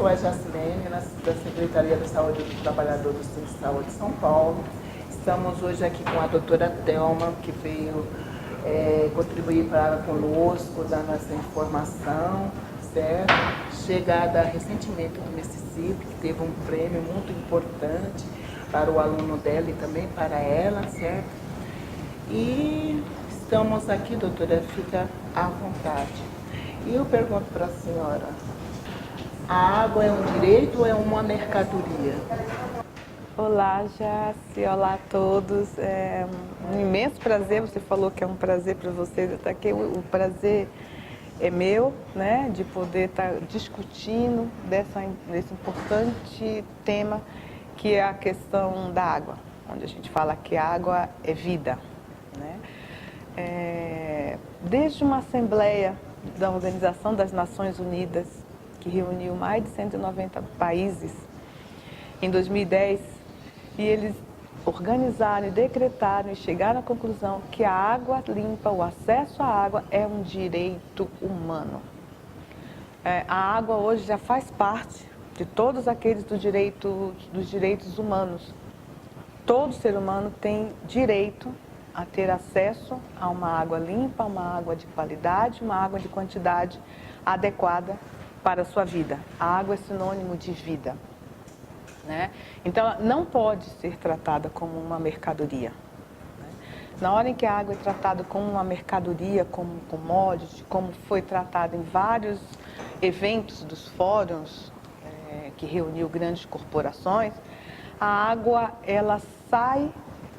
sou a Jacilene, da Secretaria da Saúde do Trabalhador do Centro de Saúde de São Paulo. Estamos hoje aqui com a doutora Thelma, que veio contribuir conosco, dando essa informação, certo? Chegada recentemente do Mississippi, que teve um prêmio muito importante para o aluno dela e também para ela, certo? E estamos aqui, doutora, fica à vontade. E eu pergunto para a senhora, a água é um direito ou é uma mercadoria? Olá, Jaci, olá a todos. É um imenso prazer, você falou que é um prazer para vocês estar aqui. O prazer é meu, né, de poder estar discutindo desse importante tema que é a questão da água, onde a gente fala que a água é vida, né? Desde uma assembleia da Organização das Nações Unidas, que reuniu mais de 190 países em 2010, e eles organizaram e decretaram e chegaram à conclusão que a água limpa, o acesso à água é um direito humano. A água hoje já faz parte de todos aqueles dos direitos humanos. Todo ser humano tem direito a ter acesso a uma água limpa, uma água de qualidade, uma água de quantidade adequada para a sua vida. A água é sinônimo de vida, né? Então, ela não pode ser tratada como uma mercadoria, né? Na hora em que a água é tratada como uma mercadoria, como um commodity, como foi tratada em vários eventos dos fóruns que reuniu grandes corporações, a água ela sai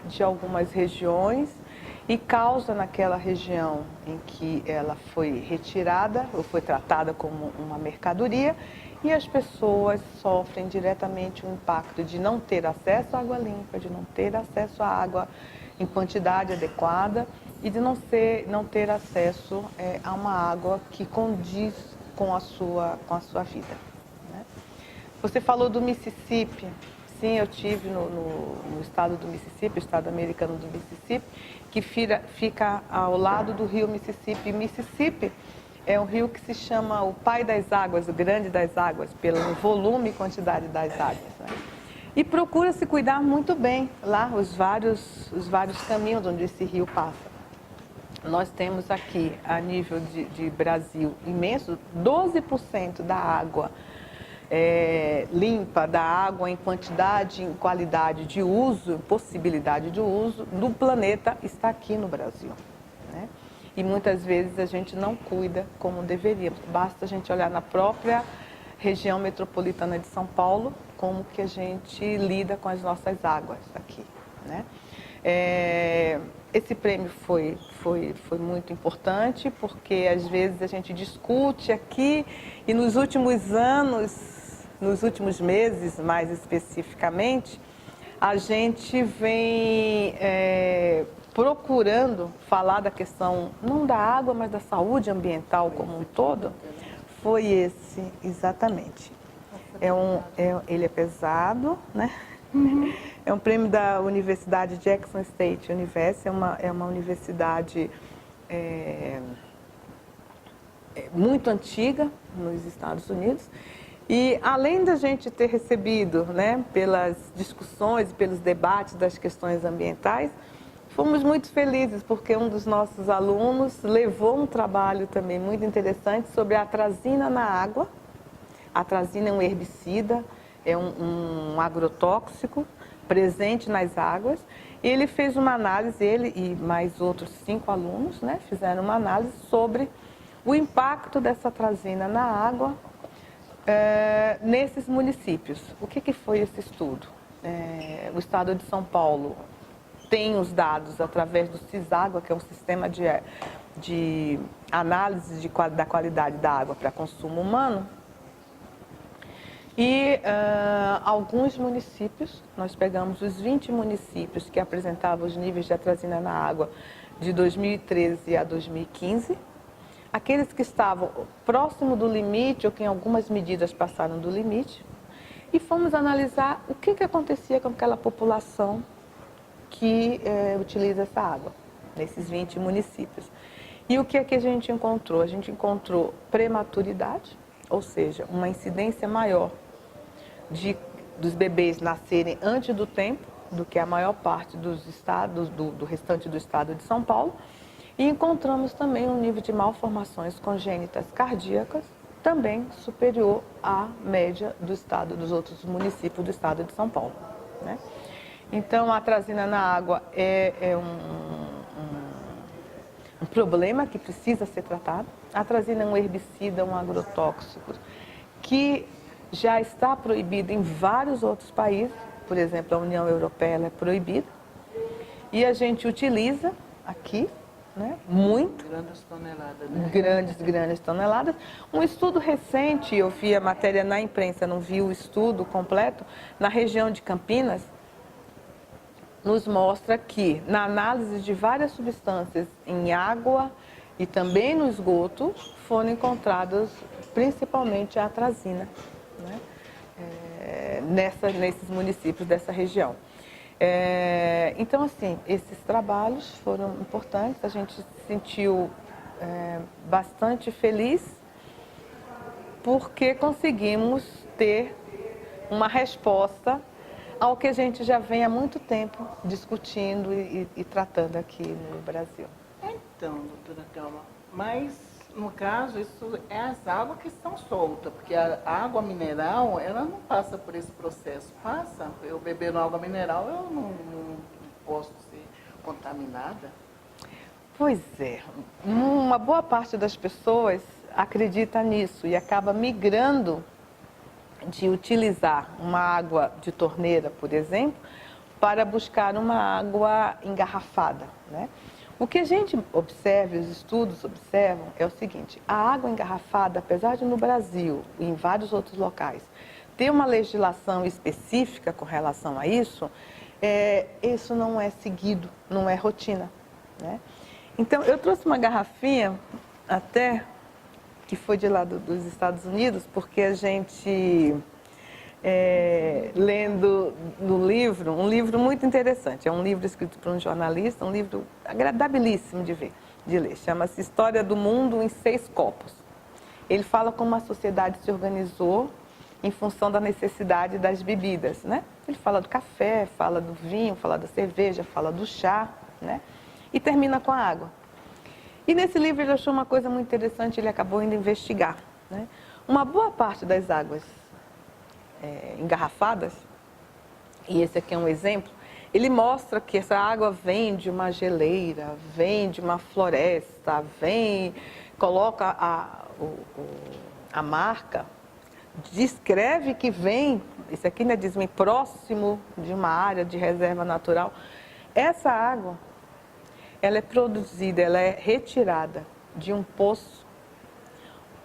de algumas regiões e causa naquela região em que ela foi retirada ou foi tratada como uma mercadoria, e as pessoas sofrem diretamente o impacto de não ter acesso à água limpa, de não ter acesso à água em quantidade adequada e de não ter acesso a uma água que condiz com a sua vida, né? Você falou do Mississippi. Sim, eu tive no estado do Mississippi, estado americano do Mississippi, que fica ao lado do rio Mississippi. Mississippi é um rio que se chama o pai das águas, o grande das águas, pelo volume e quantidade das águas, né? E procura se cuidar muito bem lá, os vários caminhos onde esse rio passa. Nós temos aqui, a nível de Brasil imenso, 12% da água limpa, da água em quantidade, em qualidade de uso, possibilidade de uso, do planeta está aqui no Brasil, né? E muitas vezes a gente não cuida como deveríamos. Basta a gente olhar na própria região metropolitana de São Paulo, como que a gente lida com as nossas águas aqui, né? Esse prêmio foi muito importante, porque às vezes a gente discute aqui e nos últimos anos, nos últimos meses mais especificamente, a gente vem procurando falar da questão não da água, mas da saúde ambiental como um todo. Foi esse, exatamente. Ele é pesado, né? É um prêmio da Universidade Jackson State University, é uma universidade muito antiga nos Estados Unidos. E além da gente ter recebido, né, pelas discussões e pelos debates das questões ambientais, fomos muito felizes porque um dos nossos alunos levou um trabalho também muito interessante sobre a atrazina na água. A atrazina é um herbicida, é um agrotóxico presente nas águas. E ele fez uma análise, ele e mais outros 5 alunos, né, fizeram uma análise sobre o impacto dessa atrazina na água nesses municípios. O que foi esse estudo? O estado de São Paulo tem os dados através do CISÁGUA, que é um sistema de análise da qualidade da água para consumo humano. E alguns municípios, nós pegamos os 20 municípios que apresentavam os níveis de atrazina na água de 2013 a 2015, aqueles que estavam próximo do limite ou que em algumas medidas passaram do limite, e fomos analisar o que acontecia com aquela população que utiliza essa água, nesses 20 municípios. E o que é que a gente encontrou? A gente encontrou prematuridade, ou seja, uma incidência maior dos bebês nascerem antes do tempo do que a maior parte dos estados, do restante do estado de São Paulo. E encontramos também um nível de malformações congênitas cardíacas também superior à média do estado, dos outros municípios do estado de São Paulo, né? Então, a atrazina na água é um problema que precisa ser tratado. A atrazina é um herbicida, um agrotóxico, que já está proibido em vários outros países. Por exemplo, a União Europeia ela é proibida. E a gente utiliza aqui, né, muito. Grandes toneladas, né? Grandes toneladas. Um estudo recente, eu vi a matéria na imprensa, não vi o estudo completo, na região de Campinas, nos mostra que, na análise de várias substâncias em água e também no esgoto, foram encontradas principalmente a atrazina, né? Nesses municípios dessa região. Então, assim, esses trabalhos foram importantes, a gente se sentiu bastante feliz porque conseguimos ter uma resposta ao que a gente já vem há muito tempo discutindo e tratando aqui no Brasil. Então, doutora Thelma, mas no caso isso é as águas que estão soltas, porque a água mineral, ela não passa por esse processo. Passa, eu bebendo água mineral, eu não posso ser contaminada. Pois é, uma boa parte das pessoas acredita nisso e acaba migrando de utilizar uma água de torneira, por exemplo, para buscar uma água engarrafada, né? O que a gente observa, os estudos observam, é o seguinte: a água engarrafada, apesar de no Brasil e em vários outros locais ter uma legislação específica com relação a isso, isso não é seguido, não é rotina, né? Então, eu trouxe uma garrafinha até que foi de lá dos Estados Unidos, porque a gente, lendo no livro, um livro muito interessante, é um livro escrito por um jornalista, um livro agradabilíssimo de ler, chama-se História do Mundo em 6 Copos. Ele fala como a sociedade se organizou em função da necessidade das bebidas, né? Ele fala do café, fala do vinho, fala da cerveja, fala do chá, né? E termina com a água. E nesse livro ele achou uma coisa muito interessante, ele acabou indo investigar, né? Uma boa parte das águas engarrafadas, e esse aqui é um exemplo, ele mostra que essa água vem de uma geleira, vem de uma floresta, coloca a marca, descreve que vem, isso aqui né, diz próximo de uma área de reserva natural. Essa água, ela é produzida, ela é retirada de um poço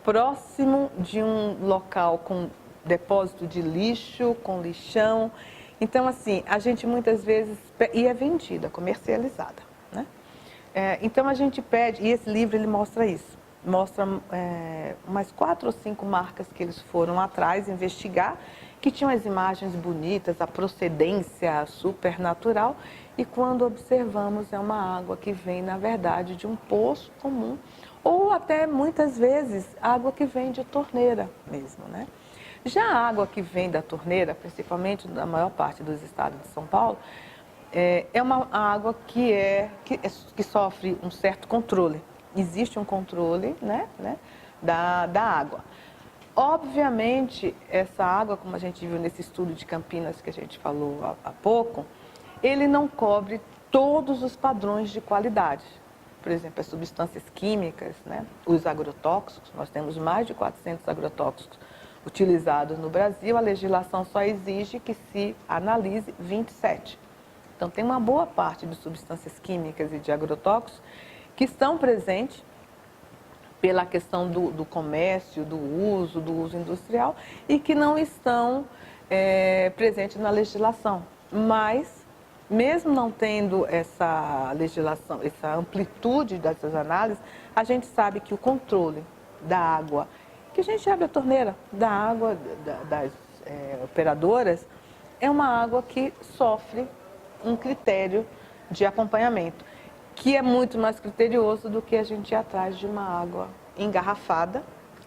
próximo de um local com depósito de lixo, com lixão. Então, assim, a gente muitas vezes... E é vendida, comercializada, né? Então, a gente pede... E esse livro, ele mostra isso. Mostra umas 4 ou 5 marcas que eles foram atrás investigar, que tinham as imagens bonitas, a procedência super natural. E quando observamos, é uma água que vem, na verdade, de um poço comum, ou até, muitas vezes, água que vem de torneira mesmo, né? Já a água que vem da torneira, principalmente na maior parte dos estados de São Paulo, é uma água que sofre um certo controle. Existe um controle, né, da água. Obviamente, essa água, como a gente viu nesse estudo de Campinas que a gente falou há pouco, ele não cobre todos os padrões de qualidade. Por exemplo, as substâncias químicas, né? Os agrotóxicos, nós temos mais de 400 agrotóxicos utilizados no Brasil, a legislação só exige que se analise 27. Então, tem uma boa parte de substâncias químicas e de agrotóxicos que estão presentes pela questão do comércio, do uso industrial, e que não estão presentes na legislação. Mas, mesmo não tendo essa legislação, essa amplitude dessas análises, a gente sabe que o controle da água, que a gente abre a torneira da água das operadoras, é uma água que sofre um critério de acompanhamento, que é muito mais criterioso do que a gente ir atrás de uma água engarrafada,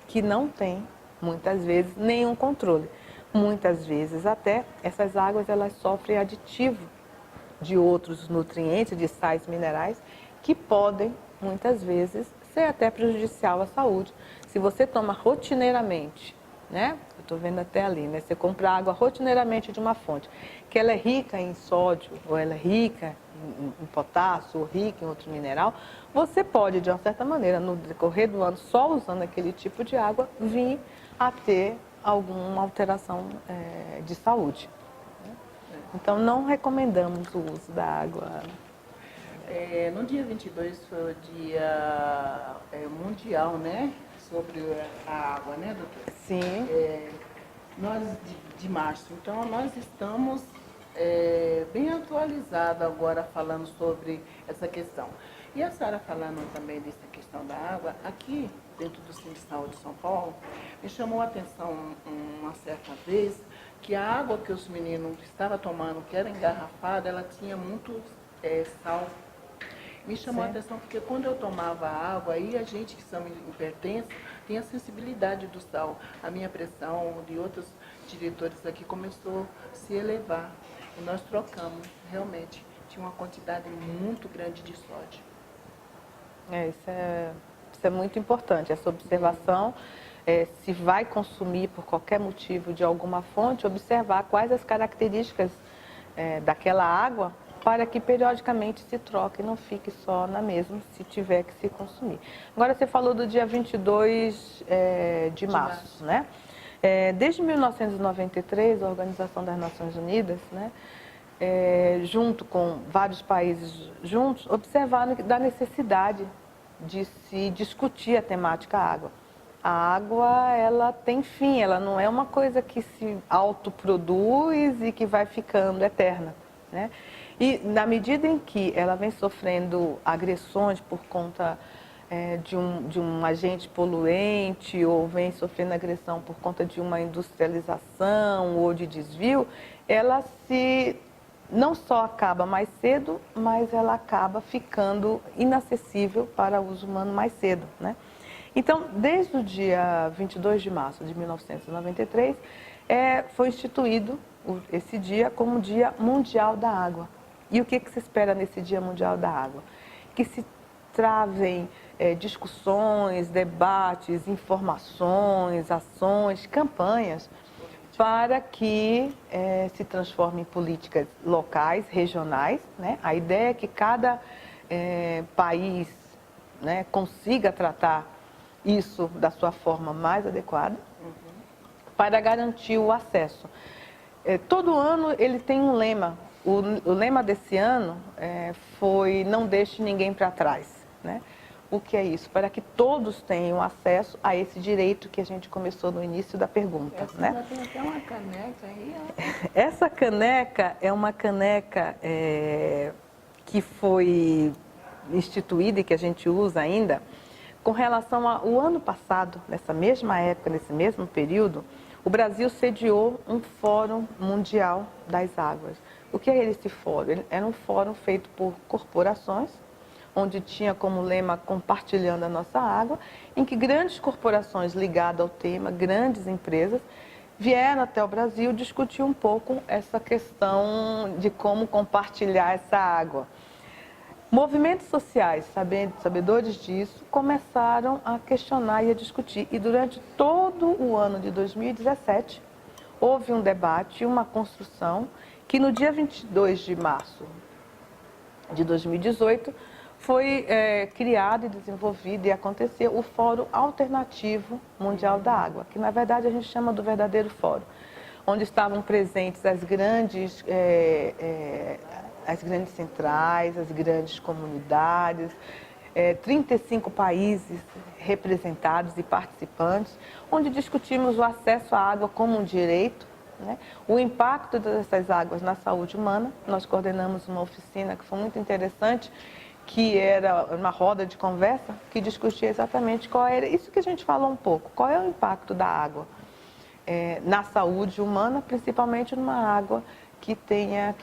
que não tem muitas vezes nenhum controle. Muitas vezes até essas águas elas sofrem aditivo de outros nutrientes, de sais minerais, que podem muitas vezes ser até prejudicial à saúde. Se você toma rotineiramente, né? Eu estou vendo até ali, né? Você compra água rotineiramente de uma fonte, que ela é rica em sódio, ou ela é rica em potássio, ou rica em outro mineral, você pode, de uma certa maneira, no decorrer do ano, só usando aquele tipo de água, vir a ter alguma alteração de saúde. Então, não recomendamos o uso da água. No dia 22 foi o dia mundial, né? Sobre a água, né, doutora? Sim. Nós, de março, então nós estamos bem atualizados agora falando sobre essa questão. E a senhora falando também dessa questão da água, aqui dentro do Centro de Saúde de São Paulo, me chamou a atenção uma certa vez que a água que os meninos estavam tomando, que era engarrafada, ela tinha muito sal. Me chamou a atenção porque quando eu tomava água, aí a gente que são hipertensos tem a sensibilidade do sal. A minha pressão de outros diretores aqui começou a se elevar. E nós trocamos, realmente. Tinha uma quantidade muito grande de sódio. Isso é muito importante, essa observação. Se vai consumir por qualquer motivo de alguma fonte, observar quais as características daquela água, para que periodicamente se troque e não fique só na mesma, se tiver que se consumir. Agora, você falou do dia 22 de março, né? Desde 1993, a Organização das Nações Unidas, né, junto com vários países juntos, observaram da necessidade de se discutir a temática água. A água, ela tem fim, ela não é uma coisa que se autoproduz e que vai ficando eterna, né? E na medida em que ela vem sofrendo agressões por conta de um agente poluente, ou vem sofrendo agressão por conta de uma industrialização ou de desvio, ela não só acaba mais cedo, mas ela acaba ficando inacessível para uso humano mais cedo, né? Então, desde o dia 22 de março de 1993, foi instituído esse dia como Dia Mundial da Água. E o que se espera nesse Dia Mundial da Água? Que se travem discussões, debates, informações, ações, campanhas, para que se transforme em políticas locais, regionais, né? A ideia é que cada país, né, consiga tratar isso da sua forma mais adequada, para garantir o acesso. Todo ano ele tem um lema. O lema desse ano foi "Não deixe ninguém para trás", né? O que é isso? Para que todos tenham acesso a esse direito que a gente começou no início da pergunta, né? Tem até uma caneca aí, ó. Essa caneca é uma caneca que foi instituída e que a gente usa ainda com relação ao ano passado, nessa mesma época, nesse mesmo período. O Brasil sediou um Fórum Mundial das Águas. O que é esse fórum? Era um fórum feito por corporações, onde tinha como lema "Compartilhando a Nossa Água", em que grandes corporações ligadas ao tema, grandes empresas, vieram até o Brasil discutir um pouco essa questão de como compartilhar essa água. Movimentos sociais, sabedores disso, começaram a questionar e a discutir. E durante todo o ano de 2017, houve um debate e uma construção que no dia 22 de março de 2018 foi criado e desenvolvido e aconteceu o Fórum Alternativo Mundial da Água, que na verdade a gente chama do verdadeiro fórum, onde estavam presentes as grandes centrais, as grandes comunidades, 35 países representados e participantes, onde discutimos o acesso à água como um direito, né? O impacto dessas águas na saúde humana. Nós coordenamos uma oficina que foi muito interessante, que era uma roda de conversa, que discutia exatamente qual era, isso que a gente falou um pouco, qual é o impacto da água na saúde humana, principalmente numa água que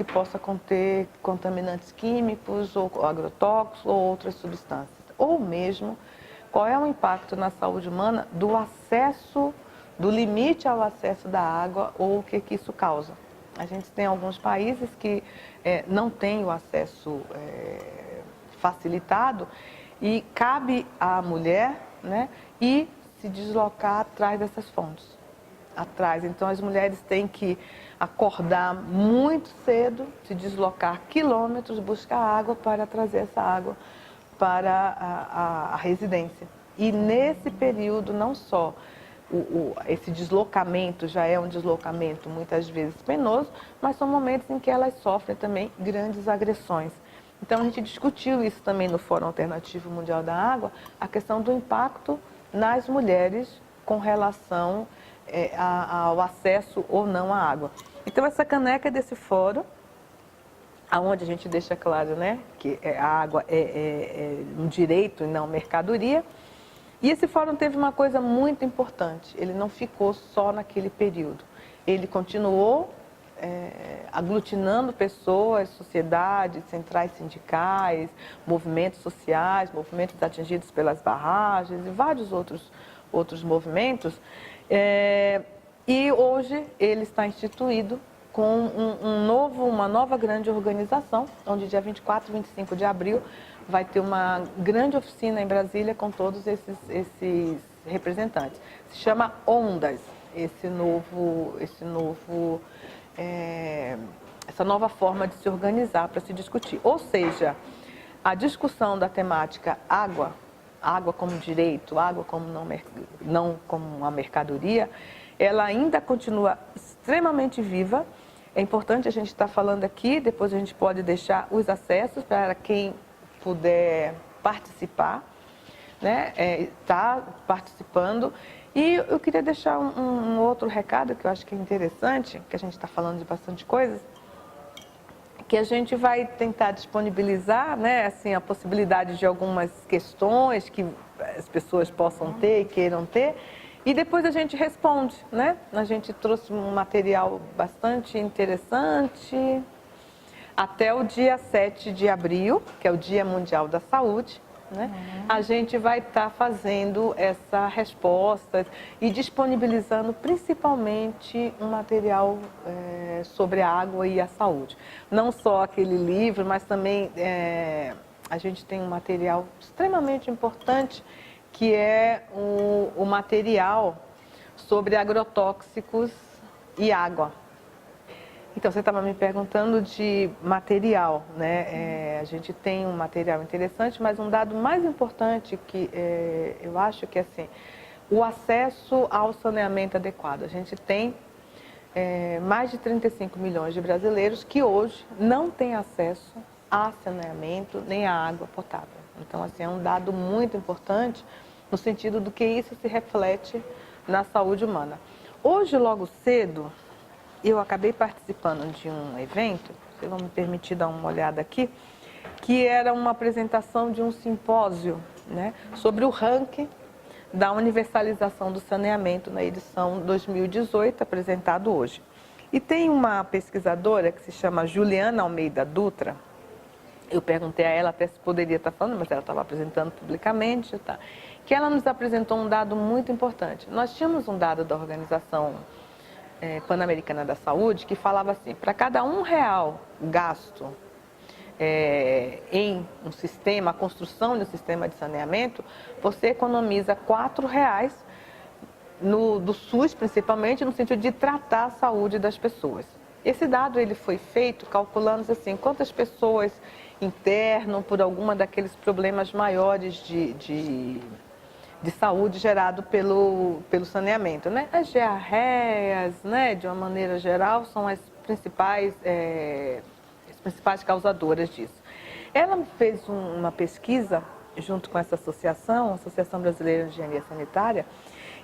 possa conter contaminantes químicos, ou agrotóxicos, ou outras substâncias. Ou mesmo, qual é o impacto na saúde humana do acesso do limite ao acesso da água ou o que isso causa. A gente tem alguns países que não têm o acesso facilitado e cabe à mulher, né, ir se deslocar atrás dessas fontes. Então as mulheres têm que acordar muito cedo, se deslocar quilômetros, buscar água para trazer essa água para a residência. E nesse período, não só esse deslocamento já é um deslocamento muitas vezes penoso, mas são momentos em que elas sofrem também grandes agressões. Então a gente discutiu isso também no Fórum Alternativo Mundial da Água, a questão do impacto nas mulheres com relação ao acesso ou não à água. Então essa caneca é desse fórum, onde a gente deixa claro, né, que a água é um direito e não mercadoria. E esse fórum teve uma coisa muito importante, ele não ficou só naquele período. Ele continuou aglutinando pessoas, sociedades, centrais sindicais, movimentos sociais, movimentos atingidos pelas barragens e vários outros movimentos. E hoje ele está instituído com uma nova grande organização, onde dia 24 e 25 de abril vai ter uma grande oficina em Brasília com todos esses representantes. Se chama Ondas, essa nova forma de se organizar para se discutir. Ou seja, a discussão da temática água como direito, água como não como uma mercadoria, ela ainda continua extremamente viva. É importante a gente estar falando aqui, depois a gente pode deixar os acessos para quem puder participar, né? Está participando. E eu queria deixar um outro recado que eu acho que é interessante, que a gente está falando de bastante coisas, que a gente vai tentar disponibilizar, né, assim, a possibilidade de algumas questões que as pessoas possam ter e queiram ter, e depois a gente responde, né? A gente trouxe um material bastante interessante até o dia 7 de abril, que é o Dia Mundial da Saúde, né? A gente vai estar fazendo essa resposta e disponibilizando principalmente um material sobre a água e a saúde. Não só aquele livro, mas também a gente tem um material extremamente importante, que é o material sobre agrotóxicos e água. Então, você estava me perguntando de material, né? A gente tem um material interessante, mas um dado mais importante que eu acho que é assim, o acesso ao saneamento adequado. A gente tem mais de 35 milhões de brasileiros que hoje não têm acesso a saneamento nem a água potável. Então, assim, é um dado muito importante no sentido do que isso se reflete na saúde humana. Hoje, logo cedo, eu acabei participando de um evento, vocês vão me permitir dar uma olhada aqui, que era uma apresentação de um simpósio, né, sobre o ranking da universalização do saneamento na edição 2018, apresentado hoje. E tem uma pesquisadora que se chama Juliana Almeida Dutra. Eu perguntei a ela até se poderia estar falando, mas ela estava apresentando publicamente, tá? Que ela nos apresentou um dado muito importante. Nós tínhamos um dado da Organização Pan-Americana da Saúde que falava assim, para cada R$1 gasto em um sistema, a construção de um sistema de saneamento, você economiza R$4 do SUS, principalmente, no sentido de tratar a saúde das pessoas. Esse dado ele foi feito calculando assim, quantas pessoas internam por alguma daqueles problemas maiores de saúde gerado pelo saneamento, né? As diarreias, né, de uma maneira geral, são as principais causadoras disso. Ela fez uma pesquisa junto com essa associação, a Associação Brasileira de Engenharia Sanitária,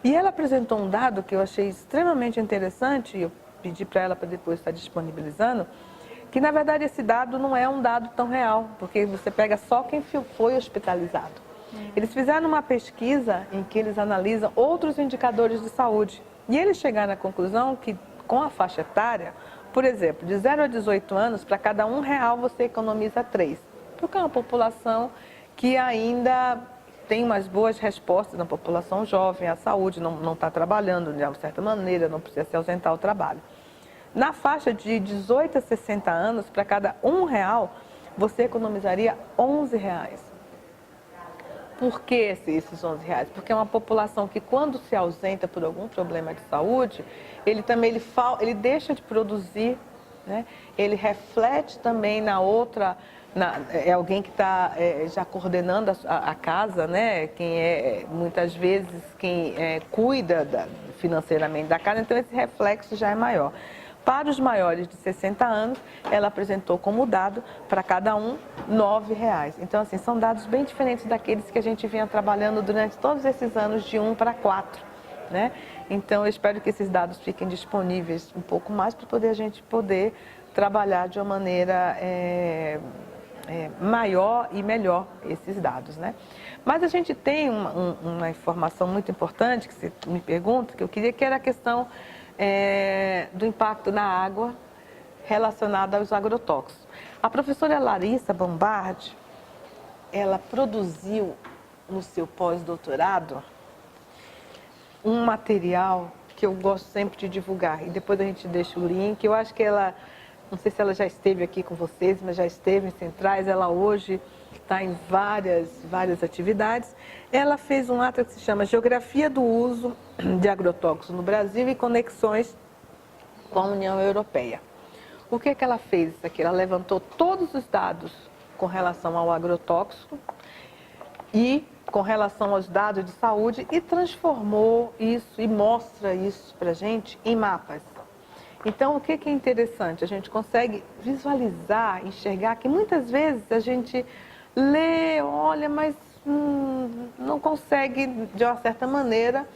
e ela apresentou um dado que eu achei extremamente interessante, e eu pedi para ela para depois estar disponibilizando, que na verdade esse dado não é um dado tão real, porque você pega só quem foi hospitalizado. Eles fizeram uma pesquisa em que eles analisam outros indicadores de saúde. E eles chegaram à conclusão que, com a faixa etária, por exemplo, de 0 a 18 anos, para cada R$1 você economiza 3. Porque é uma população que ainda tem umas boas respostas na população jovem à saúde, não está trabalhando de uma certa maneira, não precisa se ausentar ao trabalho. Na faixa de 18 a 60 anos, para cada R$1, você economizaria R$11. Por que esses R$11? Porque é uma população que, quando se ausenta por algum problema de saúde, ele deixa de produzir, né? Ele reflete também na outra, é alguém que está já coordenando a casa, né? Muitas vezes quem cuida financeiramente da casa, então esse reflexo já é maior. Para os maiores de 60 anos, ela apresentou como dado, para cada um, R$9. Então, assim, são dados bem diferentes daqueles que a gente vinha trabalhando durante todos esses anos de 1 para 4, né? Então, eu espero que esses dados fiquem disponíveis um pouco mais para a gente poder trabalhar de uma maneira maior e melhor esses dados, né? Mas a gente tem uma informação muito importante que você me pergunta, que eu queria, que era a questão do impacto na água relacionada aos agrotóxicos. A professora Larissa Bombardi, ela produziu no seu pós-doutorado um material que eu gosto sempre de divulgar, e depois a gente deixa o link. Eu acho que ela, não sei se ela já esteve aqui com vocês, mas já esteve em Centrais, ela hoje está em várias atividades. Ela fez um ato que se chama Geografia do Uso de Agrotóxicos no Brasil e Conexões com a União Europeia. O que ela fez isso aqui? Ela levantou todos os dados com relação ao agrotóxico e com relação aos dados de saúde e transformou isso e mostra isso para a gente em mapas. Então, o que é interessante? A gente consegue visualizar, enxergar, que muitas vezes a gente lê, olha, mas não consegue, de uma certa maneira,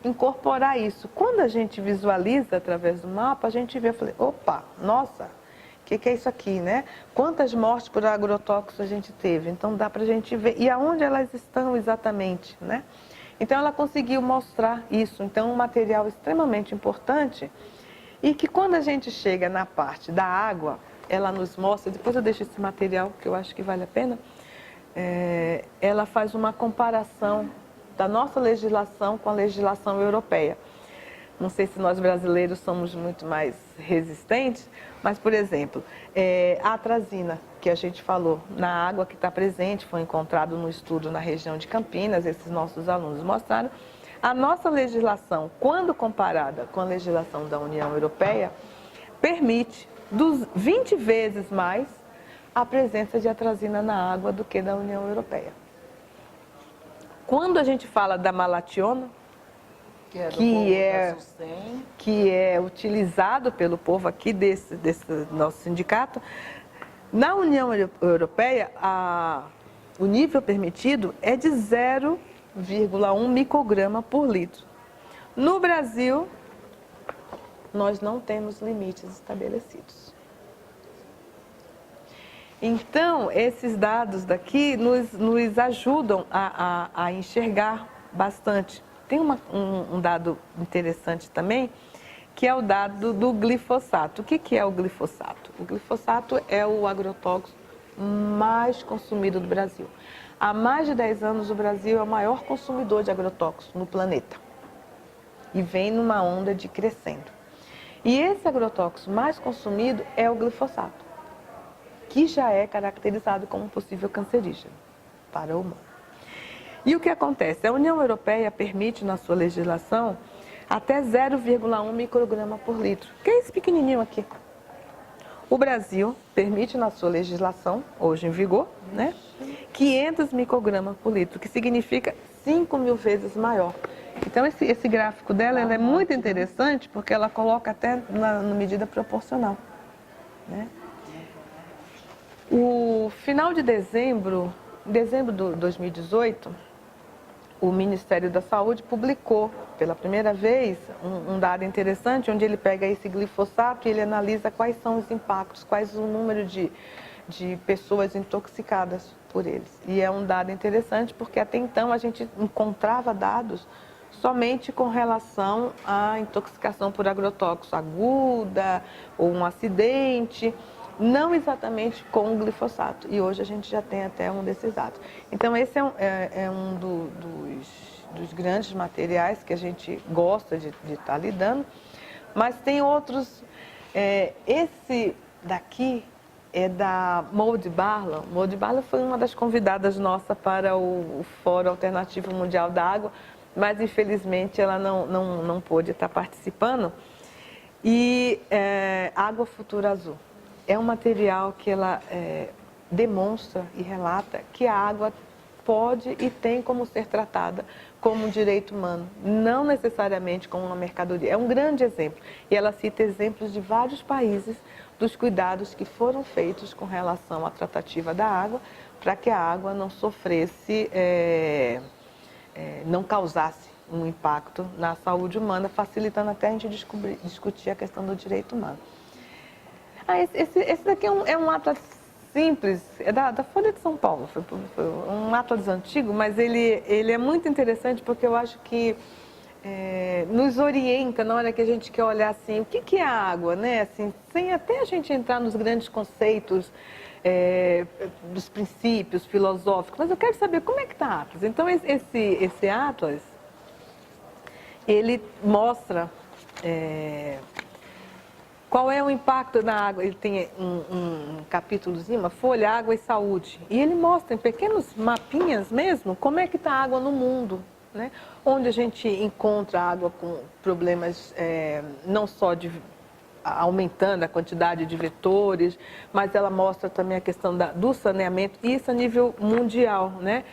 incorporar isso. Quando a gente visualiza através do mapa, a gente vê, eu falei, opa, nossa, o que é isso aqui, né? Quantas mortes por agrotóxicos a gente teve? Então, dá para a gente ver. E aonde elas estão exatamente, né? Então, ela conseguiu mostrar isso. Então, um material extremamente importante e que, quando a gente chega na parte da água, ela nos mostra, depois eu deixo esse material, que eu acho que vale a pena, ela faz uma comparação da nossa legislação com a legislação europeia. Não sei se nós brasileiros somos muito mais resistentes, mas, por exemplo, a atrazina, que a gente falou, na água que está presente, foi encontrado no estudo na região de Campinas, esses nossos alunos mostraram, a nossa legislação, quando comparada com a legislação da União Europeia, permite 20 vezes mais a presença de atrazina na água do que da União Europeia. Quando a gente fala da malationa, que é utilizado pelo povo aqui desse nosso sindicato, na União Europeia, o nível permitido é de 0,1 micrograma por litro. No Brasil, nós não temos limites estabelecidos. Então, esses dados daqui nos ajudam a enxergar bastante. Tem um dado interessante também, que é o dado do glifosato. O que é o glifosato? O glifosato é o agrotóxico mais consumido do Brasil. Há mais de 10 anos, o Brasil é o maior consumidor de agrotóxicos no planeta. E vem numa onda de crescendo. E esse agrotóxico mais consumido é o glifosato, que já é caracterizado como possível cancerígeno para o humano. E o que acontece? A União Europeia permite, na sua legislação, até 0,1 micrograma por litro, que é esse pequenininho aqui. O Brasil permite, na sua legislação, hoje em vigor, né, 500 microgramas por litro, que significa 5.000 vezes maior. Então, esse gráfico dela é muito interessante, porque ela coloca até na medida proporcional, né? O final de dezembro de 2018, o Ministério da Saúde publicou pela primeira vez um dado interessante, onde ele pega esse glifosato e ele analisa quais são os impactos, quais o número de pessoas intoxicadas por eles. E é um dado interessante porque até então a gente encontrava dados somente com relação à intoxicação por agrotóxico aguda ou um acidente. não exatamente com o glifosato. E hoje a gente já tem até um desses dados. Então esse é um dos grandes materiais que a gente gosta de estar lidando, mas tem outros. Esse daqui é da Maud Barlow. Maud Barlow foi uma das convidadas nossa para o Fórum Alternativo Mundial da Água, mas infelizmente ela não pôde estar participando. E Água Futura Azul é um material que ela demonstra e relata que a água pode e tem como ser tratada como um direito humano, não necessariamente como uma mercadoria. É um grande exemplo. E ela cita exemplos de vários países dos cuidados que foram feitos com relação à tratativa da água, para que a água não sofresse, não causasse um impacto na saúde humana, facilitando até a gente discutir a questão do direito humano. Esse daqui é um atlas simples, é da Folha de São Paulo, foi um atlas antigo, mas ele é muito interessante porque eu acho que nos orienta na hora que a gente quer olhar assim, o que é a água, né? Assim, sem até a gente entrar nos grandes conceitos dos princípios filosóficos, mas eu quero saber como é que está a Atlas. Então esse Atlas, ele mostra qual é o impacto da água. Ele tem um capítulozinho, uma folha, água e saúde. E ele mostra em pequenos mapinhas mesmo como é que está a água no mundo, né? Onde a gente encontra água com problemas não só de aumentando a quantidade de vetores, mas ela mostra também a questão do saneamento, isso a nível mundial, né?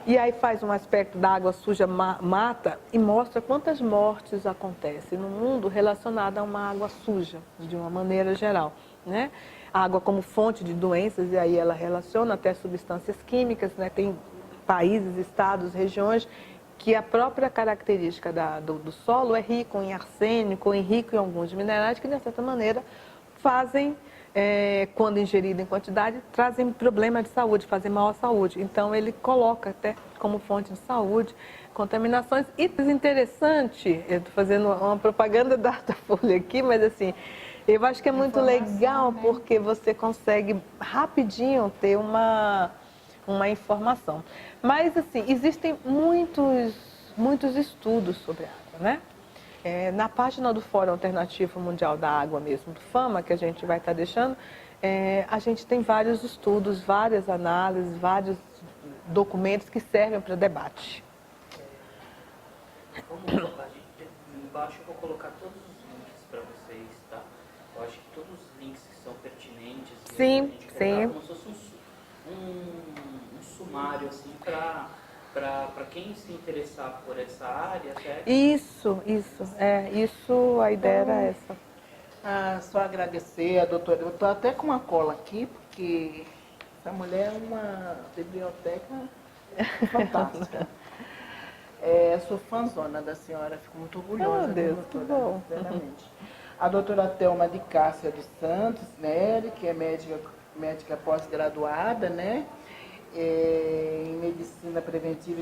E aí faz um aspecto da água suja mata e mostra quantas mortes acontecem no mundo relacionada a uma água suja, de uma maneira geral, né? A água como fonte de doenças, e aí ela relaciona até substâncias químicas, né? Tem países, estados, regiões que a própria característica do solo é rico em arsênico, rico em alguns minerais que, de certa maneira, fazem, quando ingerido em quantidade, trazem problema de saúde, fazem mal à saúde. Então, ele coloca até como fonte de saúde contaminações. E interessante, eu estou fazendo uma propaganda da Folha aqui, mas assim, eu acho que é muito legal, né? Porque você consegue rapidinho ter uma informação. Mas, assim, existem muitos estudos sobre água, né? Na página do Fórum Alternativo Mundial da Água mesmo, do FAMA, que a gente vai estar deixando, a gente tem vários estudos, várias análises, vários documentos que servem para debate. Embaixo eu vou colocar todos os links para vocês, tá? Eu acho que todos os links que são pertinentes. Sim, sim. Como se fosse um sumário, assim, para quem se interessar por essa área. Até... Isso, a ideia era essa. Só agradecer a doutora. Eu estou até com uma cola aqui, porque essa mulher é uma biblioteca fantástica. Sou fãzona da senhora, fico muito orgulhosa. Meu Deus, doutora, que bom. sinceramente. A doutora Thelma de Cássia dos Santos, né, que é médica pós-graduada, né, em medicina preventiva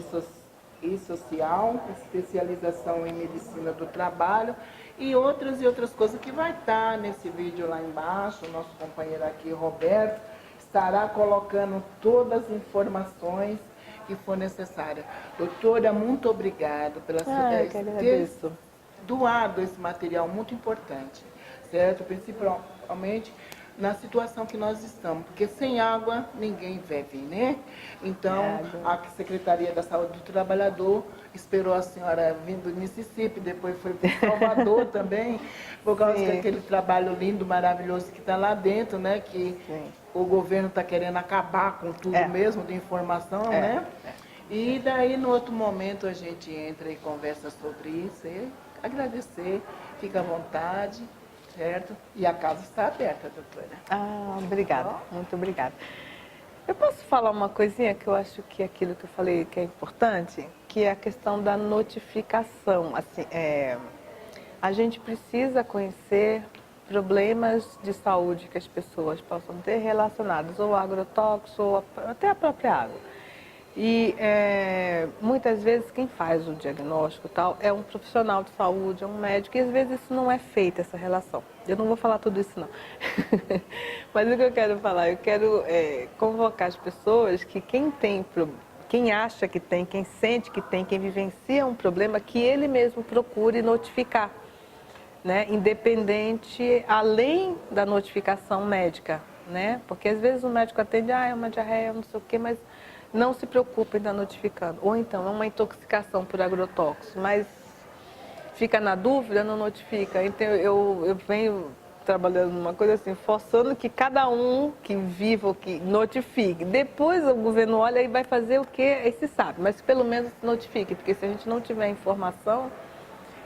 e social, especialização em medicina do trabalho e outras coisas que vai estar nesse vídeo lá embaixo. O nosso companheiro aqui, Roberto, estará colocando todas as informações que for necessária. Doutora, muito obrigada pela ter doado esse material muito importante, certo? Principalmente na situação que nós estamos, porque sem água ninguém vive, né? Então, a Secretaria da Saúde do Trabalhador esperou a senhora vindo do Mississippi, depois foi para Salvador também, por causa daquele trabalho lindo, maravilhoso que está lá dentro, né? Que o governo está querendo acabar com tudo mesmo de informação, né? E daí, no outro momento, a gente entra e conversa sobre isso. E agradecer, fica à vontade. Certo? E a casa está aberta, doutora. Obrigada, muito obrigada. Eu posso falar uma coisinha que eu acho que é aquilo que eu falei que é importante, que é a questão da notificação. Assim, a gente precisa conhecer problemas de saúde que as pessoas possam ter relacionados ou ao agrotóxico ou até a própria água. E muitas vezes quem faz o diagnóstico e tal é um profissional de saúde, é um médico, e às vezes isso não é feito, essa relação. Eu não vou falar tudo isso não. Mas o que eu quero falar, eu quero convocar as pessoas que quem acha que tem, quem sente que tem, quem vivencia um problema, que ele mesmo procure notificar, né? Independente, além da notificação médica, né? Porque às vezes o médico atende, é uma diarreia, não sei o quê, mas não se preocupa em estar notificando. Ou então é uma intoxicação por agrotóxico, mas fica na dúvida, não notifica. Então eu venho trabalhando numa coisa assim, forçando que cada um que viva ou que notifique. Depois o governo olha e vai fazer o que aí se sabe, mas pelo menos notifique, porque se a gente não tiver informação,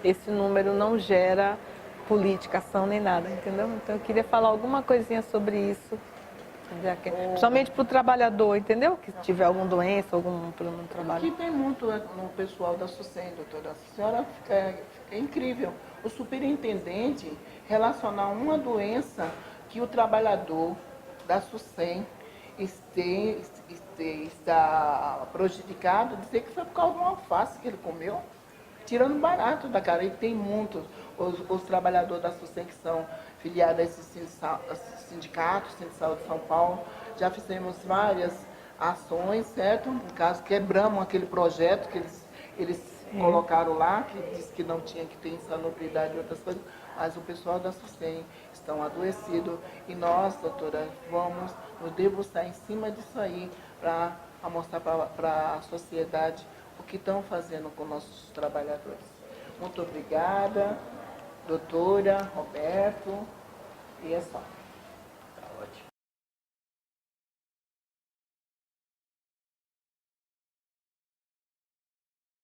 esse número não gera política, ação nem nada, entendeu? Então eu queria falar alguma coisinha sobre isso. Principalmente para o trabalhador, entendeu? Que tiver alguma doença, algum problema no trabalho. Aqui tem muito no pessoal da SUSEM, doutora. A senhora fica incrível. O superintendente relacionar uma doença que o trabalhador da SUSEM está prejudicado, dizer que foi por causa de uma alface que ele comeu, tirando barato da cara. E tem muitos, os trabalhadores da SUSEM que são filiados a esses sindicatos, Centro de Saúde de São Paulo, já fizemos várias ações, certo? No caso, quebramos aquele projeto que eles colocaram lá, que disse que não tinha que ter insalubridade e outras coisas, mas o pessoal da SUSEM estão adoecidos e nós, doutora, vamos nos debruçar em cima disso aí para mostrar para a sociedade o que estão fazendo com nossos trabalhadores. Muito obrigada, doutora, Roberto, e é só. Tá ótimo.